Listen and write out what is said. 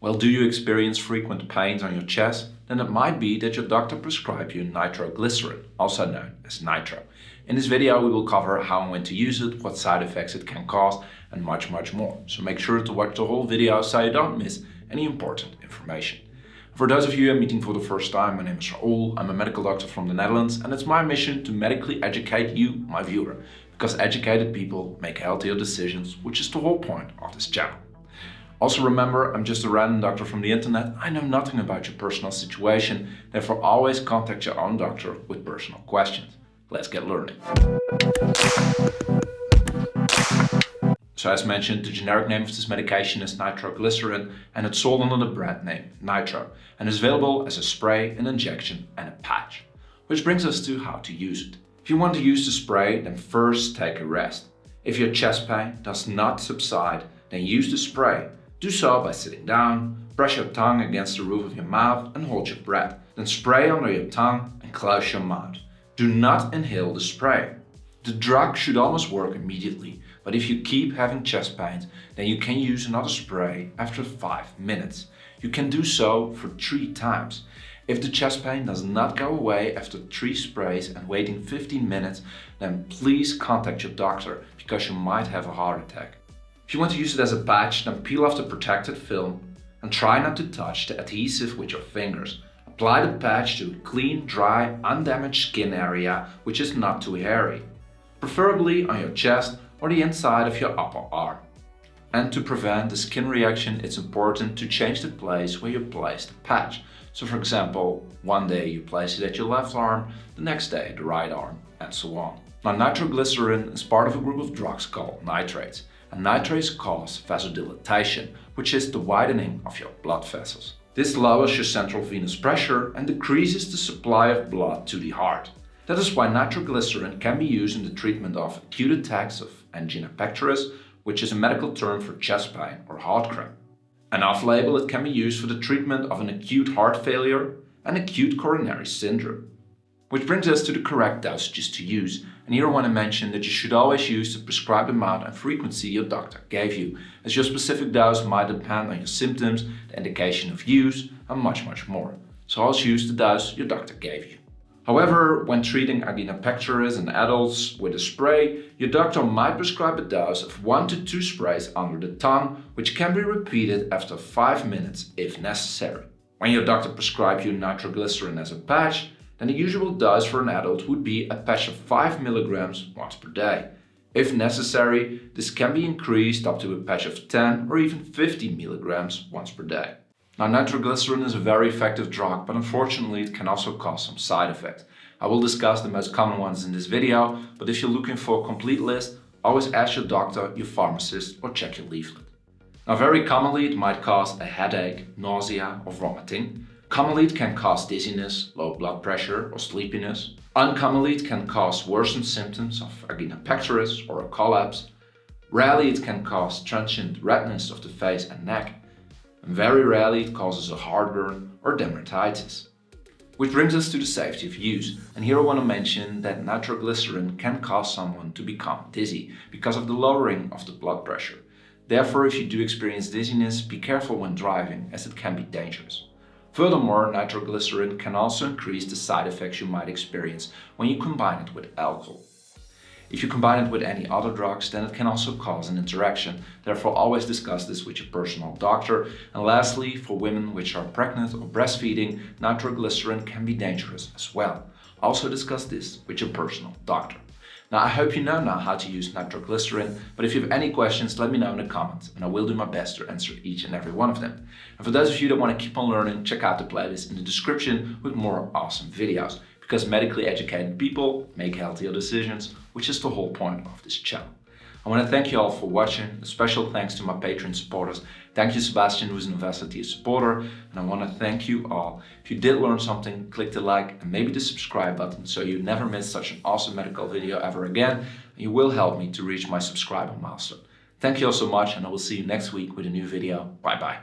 Well, do you experience frequent pains on your chest? Then it might be that your doctor prescribed you nitroglycerin, also known as nitro. In this video we will cover how and when to use it, what side effects it can cause, and much more. So make sure to watch the whole video so you don't miss any important information. For those of you who are meeting for the first time, my name is Raoul. I'm a medical doctor from the Netherlands, and it's my mission to medically educate you, my viewer, because educated people make healthier decisions, which is the whole point of this channel. Also remember, I'm just a random doctor from the internet. I know nothing about your personal situation, therefore always contact your own doctor with personal questions. Let's get learning. So as mentioned, the generic name of this medication is nitroglycerin, and it's sold under the brand name Nitro, and is available as a spray, an injection and a patch. Which brings us to how to use it. If you want to use the spray, then first take a rest. If your chest pain does not subside, then use the spray. Do so by sitting down, brush your tongue against the roof of your mouth and hold your breath. Then spray under your tongue and close your mouth. Do not inhale the spray. The drug should almost work immediately, but if you keep having chest pains, then you can use another spray after 5 minutes. You can do so for 3 times. If the chest pain does not go away after 3 sprays and waiting 15 minutes, then please contact your doctor because you might have a heart attack. If you want to use it as a patch, then peel off the protected film and try not to touch the adhesive with your fingers. Apply the patch to a clean, dry, undamaged skin area which is not too hairy, preferably on your chest or the inside of your upper arm. And to prevent the skin reaction, it's important to change the place where you place the patch. So for example, one day you place it at your left arm, the next day the right arm, and so on. Now nitroglycerin is part of a group of drugs called nitrates, and nitrates cause vasodilation, which is the widening of your blood vessels. This lowers your central venous pressure and decreases the supply of blood to the heart. That is why nitroglycerin can be used in the treatment of acute attacks of angina pectoris, which is a medical term for chest pain or heart cramp. And off-label it can be used for the treatment of an acute heart failure and acute coronary syndrome. Which brings us to the correct dosages to use, and here I want to mention that you should always use the prescribed amount and frequency your doctor gave you, as your specific dose might depend on your symptoms, the indication of use, and much more. So always use the dose your doctor gave you. However, when treating angina pectoris in adults with a spray, your doctor might prescribe a dose of 1 to 2 sprays under the tongue, which can be repeated after 5 minutes if necessary. When your doctor prescribes you nitroglycerin as a patch, then the usual dose for an adult would be a patch of 5 milligrams once per day. If necessary, this can be increased up to a patch of 10 or even 50 milligrams once per day. Now, nitroglycerin is a very effective drug, but unfortunately it can also cause some side effects. I will discuss the most common ones in this video, but if you're looking for a complete list, always ask your doctor, your pharmacist, or check your leaflet. Now, very commonly it might cause a headache, nausea, or vomiting. Commonly it can cause dizziness, low blood pressure, or sleepiness. Uncommonly it can cause worsened symptoms of angina pectoris or a collapse. Rarely it can cause transient redness of the face and neck. And very rarely it causes a heartburn or dermatitis. Which brings us to the safety of use, and here I want to mention that nitroglycerin can cause someone to become dizzy because of the lowering of the blood pressure. Therefore, if you do experience dizziness, be careful when driving, as it can be dangerous. Furthermore, nitroglycerin can also increase the side effects you might experience when you combine it with alcohol. If you combine it with any other drugs, then it can also cause an interaction. Therefore, always discuss this with your personal doctor. And lastly, for women which are pregnant or breastfeeding, nitroglycerin can be dangerous as well. Also discuss this with your personal doctor. Now, I hope you know now how to use nitroglycerin, but if you have any questions, let me know in the comments, and I will do my best to answer each and every one of them. And for those of you that want to keep on learning, check out the playlist in the description with more awesome videos. Because medically educated people make healthier decisions, which is the whole point of this channel. I want to thank you all for watching. A special thanks to my Patreon supporters. Thank you, Sebastian, who's an Investor supporter. And I want to thank you all. If you did learn something, click the like and maybe the subscribe button so you never miss such an awesome medical video ever again. You will help me to reach my subscriber milestone. Thank you all so much, and I will see you next week with a new video. Bye bye.